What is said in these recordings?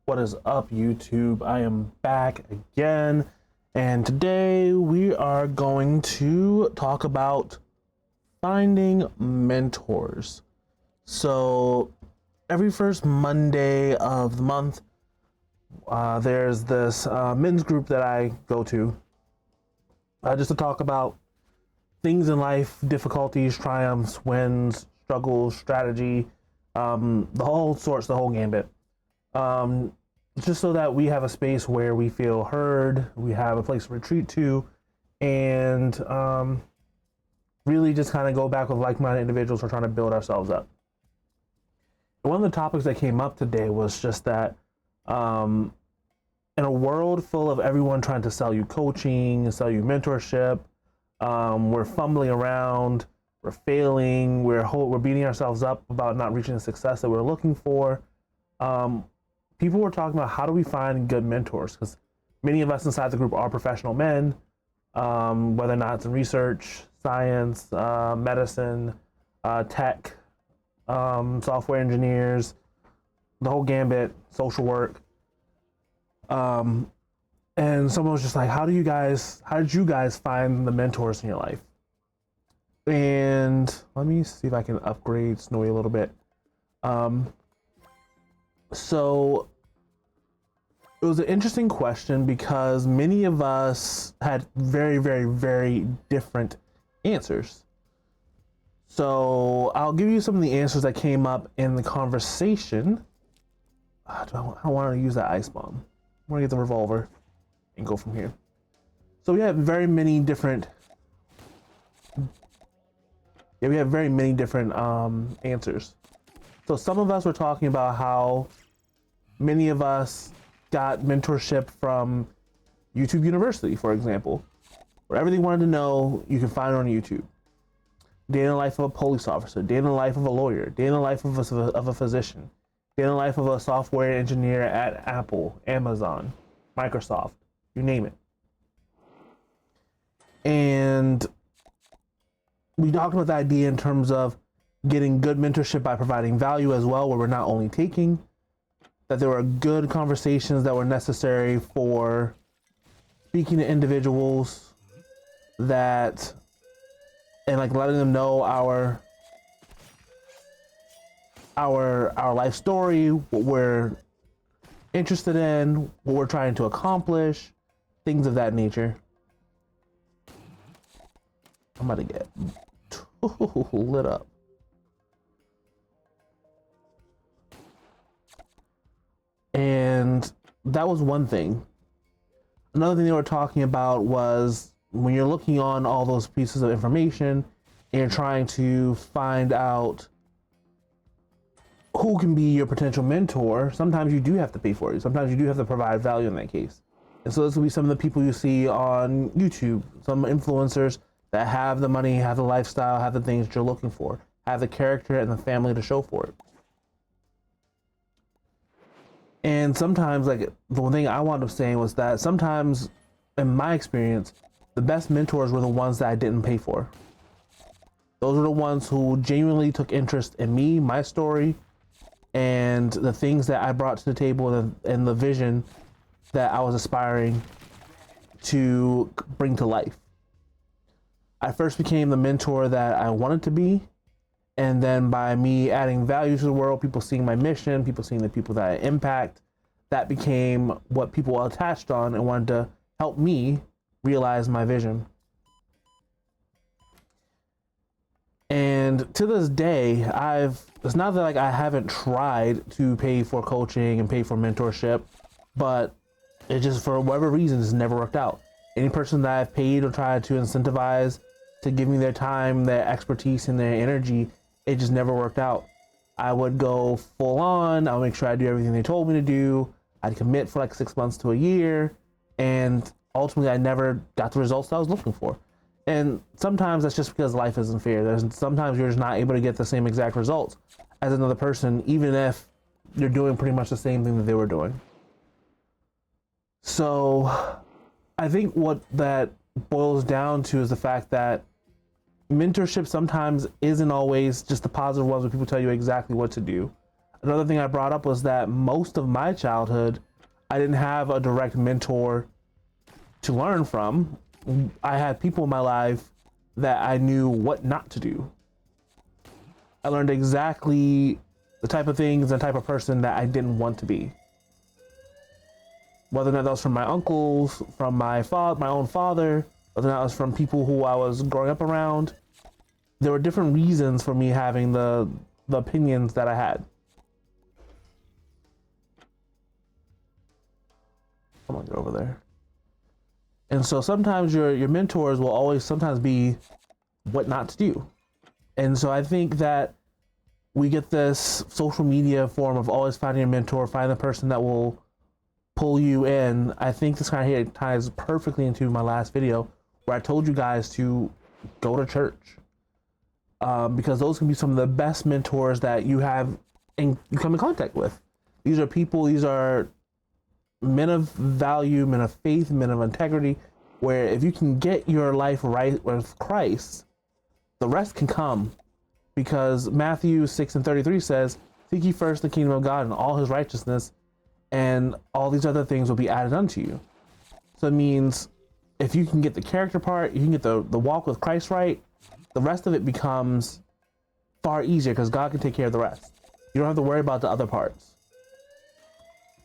What is up, YouTube? I am back again, and today we are going to talk about finding mentors. So, every first Monday of the month, there's this men's group that I go to just to talk about things in life, difficulties, triumphs, wins, struggles, strategy, the whole gambit. Just so that we have a space where we feel heard, we have a place to retreat to, and really just kind of go back with like-minded individuals who are trying to build ourselves up. And one of the topics that came up today was just that in a world full of everyone trying to sell you coaching, sell you mentorship, we're fumbling around, we're failing, we're beating ourselves up about not reaching the success that we're looking for. People were talking about how do we find good mentors, because many of us inside the group are professional men, whether or not it's in research, science, medicine, tech, software engineers, the whole gambit, social work. And someone was just like, how did you guys find the mentors in your life? And let me see if I can upgrade Snowy a little bit. So it was an interesting question because many of us had very, very, very different answers. So I'll give you some of the answers that came up in the conversation. I don't want to use that ice bomb. I'm going to get the revolver and go from here. So we have very many different answers. So some of us were talking about how many of us got mentorship from YouTube University, for example, where everything you wanted to know, you can find it on YouTube. Day in the life of a police officer, day in the life of a lawyer, day in the life of a physician, day in the life of a software engineer at Apple, Amazon, Microsoft, you name it. And we talked about the idea in terms of getting good mentorship by providing value as well, where we're not only taking, that there were good conversations that were necessary for speaking to individuals and like letting them know our life story, what we're interested in, what we're trying to accomplish, things of that nature. I'm about to get lit up. And that was one thing. Another thing they were talking about was when you're looking on all those pieces of information and you're trying to find out who can be your potential mentor, sometimes you do have to pay for it. Sometimes you do have to provide value in that case. And so this will be some of the people you see on YouTube, some influencers that have the money, have the lifestyle, have the things that you're looking for, have the character and the family to show for it. And sometimes, like, the one thing I wound up saying was that sometimes, in my experience, the best mentors were the ones that I didn't pay for. Those were the ones who genuinely took interest in me, my story, and the things that I brought to the table and the vision that I was aspiring to bring to life. I first became the mentor that I wanted to be. And then by me adding value to the world, people seeing my mission, people seeing the people that I impact, that became what people attached on and wanted to help me realize my vision. And to this day, it's not that like I haven't tried to pay for coaching and pay for mentorship, but it just, for whatever reason, has never worked out. Any person that I've paid or tried to incentivize to give me their time, their expertise, and their energy, it just never worked out. I would go full on. I'll make sure I do everything they told me to do. I'd commit for like 6 months to a year. And ultimately, I never got the results that I was looking for. And sometimes that's just because life isn't fair. Sometimes you're just not able to get the same exact results as another person, even if you're doing pretty much the same thing that they were doing. So I think what that boils down to is the fact that mentorship sometimes isn't always just the positive ones where people tell you exactly what to do. Another thing I brought up was that most of my childhood, I didn't have a direct mentor to learn from. I had people in my life that I knew what not to do. I learned exactly the type of things and type of person that I didn't want to be. Whether or not that was from my uncles, from my own father, whether or not it was from people who I was growing up around, there were different reasons for me having the opinions that I had. Come on, get over there. And so sometimes your mentors will always sometimes be what not to do. And so I think that we get this social media form of always finding a mentor, find the person that will pull you in. I think this kind of ties perfectly into my last video where I told you guys to go to church. Because those can be some of the best mentors that you have and you come in contact with. These are people, these are men of value, men of faith, men of integrity, where if you can get your life right with Christ, the rest can come. Because Matthew 6:33 says, seek ye first the kingdom of God and all his righteousness, and all these other things will be added unto you. So it means if you can get the character part, you can get the walk with Christ right, the rest of it becomes far easier because God can take care of the rest. You don't have to worry about the other parts.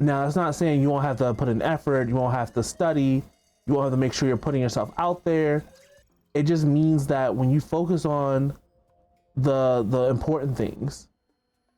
Now, that's not saying you won't have to put in effort, you won't have to study, you won't have to make sure you're putting yourself out there. It just means that when you focus on the important things,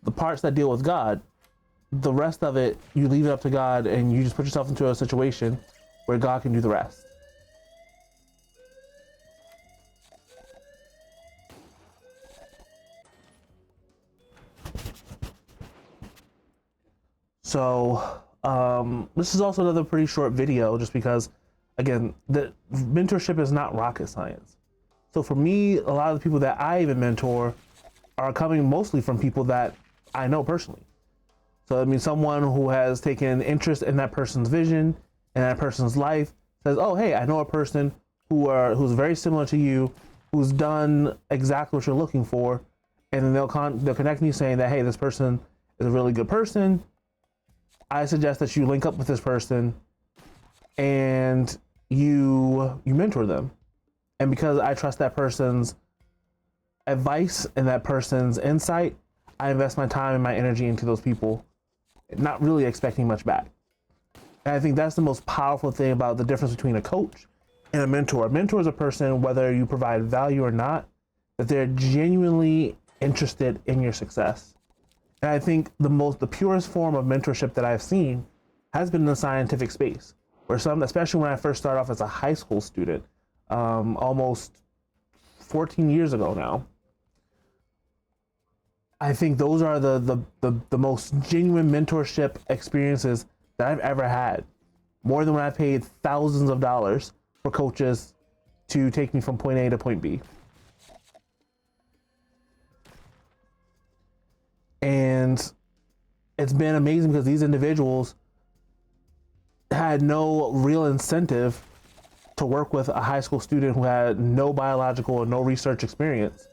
the parts that deal with God, the rest of it, you leave it up to God and you just put yourself into a situation where God can do the rest. So this is also another pretty short video just because, again, the mentorship is not rocket science. So for me, a lot of the people that I even mentor are coming mostly from people that I know personally. So I mean, someone who has taken interest in that person's vision and that person's life says, oh, hey, I know a person who's very similar to you, who's done exactly what you're looking for. And then they'll connect me saying that, hey, this person is a really good person. I suggest that you link up with this person and you mentor them. And because I trust that person's advice and that person's insight, I invest my time and my energy into those people, not really expecting much back. And I think that's the most powerful thing about the difference between a coach and a mentor. A mentor is a person, whether you provide value or not, that they're genuinely interested in your success. And I think the purest form of mentorship that I've seen has been in the scientific space, where especially when I first started off as a high school student, almost 14 years ago now. I think those are the most genuine mentorship experiences that I've ever had. More than when I paid thousands of dollars for coaches to take me from point A to point B. And it's been amazing because these individuals had no real incentive to work with a high school student who had no biological or no research experience.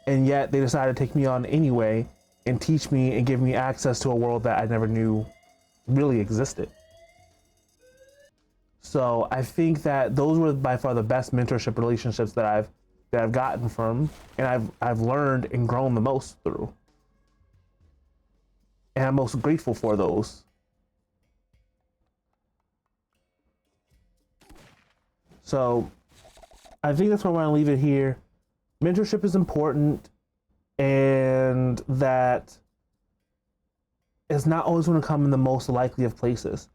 And yet they decided to take me on anyway and teach me and give me access to a world that I never knew really existed. So I think that those were by far the best mentorship relationships that I've gotten from, and I've learned and grown the most through. And I'm most grateful for those. So I think that's where I want to leave it here. Mentorship is important, and that it's not always going to come in the most likely of places.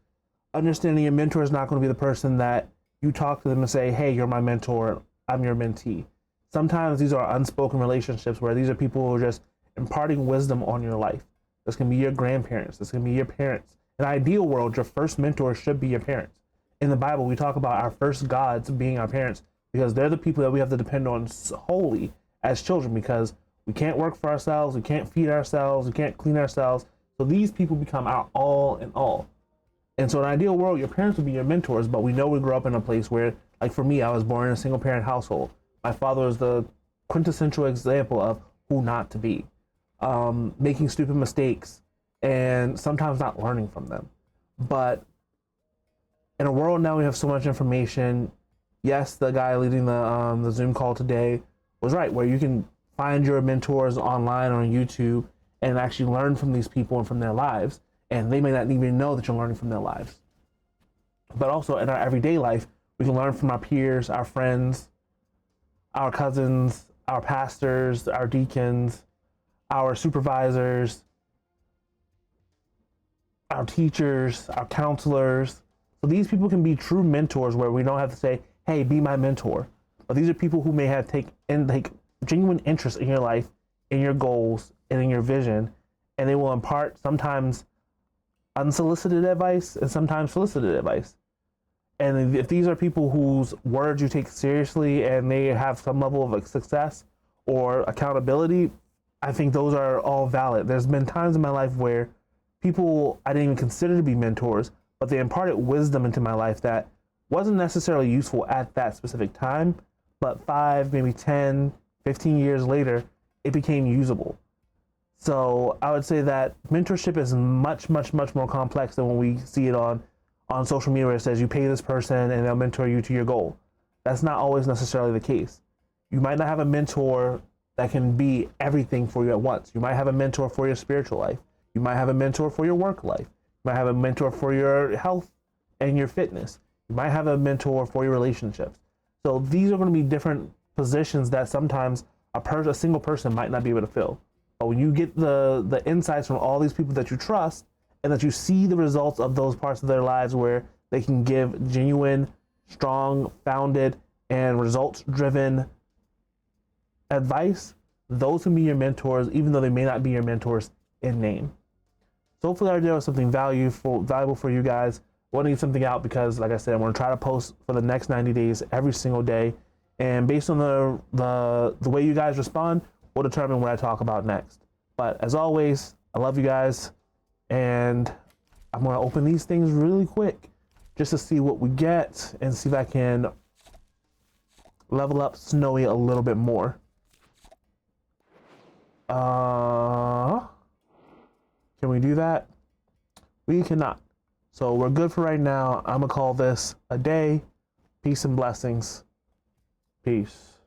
Understanding your mentor is not going to be the person that you talk to them and say, hey, you're my mentor, I'm your mentee. Sometimes these are unspoken relationships where these are people who are just imparting wisdom on your life. This can be your grandparents. This can be your parents. In an ideal world, your first mentor should be your parents. In the Bible, we talk about our first gods being our parents because they're the people that we have to depend on wholly as children, because we can't work for ourselves, we can't feed ourselves, we can't clean ourselves. So these people become our all in all. And so in an ideal world, your parents would be your mentors, but we know we grew up in a place where, like for me, I was born in a single parent household. My father was the quintessential example of who not to be. Making stupid mistakes, and sometimes not learning from them. But in a world now we have so much information. Yes, the guy leading the Zoom call today was right, where you can find your mentors online or on YouTube and actually learn from these people and from their lives. And they may not even know that you're learning from their lives. But also in our everyday life, we can learn from our peers, our friends, our cousins, our pastors, our deacons, our supervisors, our teachers, our counselors. So these people can be true mentors where we don't have to say, hey, be my mentor. But these are people who may have take genuine interest in your life, in your goals, and in your vision, and they will impart sometimes unsolicited advice and sometimes solicited advice. And if these are people whose words you take seriously and they have some level of success or accountability, I think those are all valid. There's been times in my life where people I didn't even consider to be mentors, but they imparted wisdom into my life that wasn't necessarily useful at that specific time, but 5, maybe 10, 15 years later, it became usable. So I would say that mentorship is much, much, much more complex than when we see it on social media where it says you pay this person and they'll mentor you to your goal. That's not always necessarily the case. You might not have a mentor that can be everything for you at once. You might have a mentor for your spiritual life. You might have a mentor for your work life. You might have a mentor for your health and your fitness. You might have a mentor for your relationships. So these are going to be different positions that sometimes a single person might not be able to fill. But when you get the insights from all these people that you trust and that you see the results of those parts of their lives where they can give genuine, strong, founded, and results-driven advice, those can be your mentors, even though they may not be your mentors in name. So hopefully there was something valuable for you guys. I want to get something out because, like I said, I'm going to try to post for the next 90 days every single day. And based on the way you guys respond, will determine what I talk about next. But as always, I love you guys. And I'm going to open these things really quick just to see what we get and see if I can level up Snowy a little bit more. Can we do that? We cannot. So we're good for right now. I'm going to call this a day. Peace and blessings. Peace.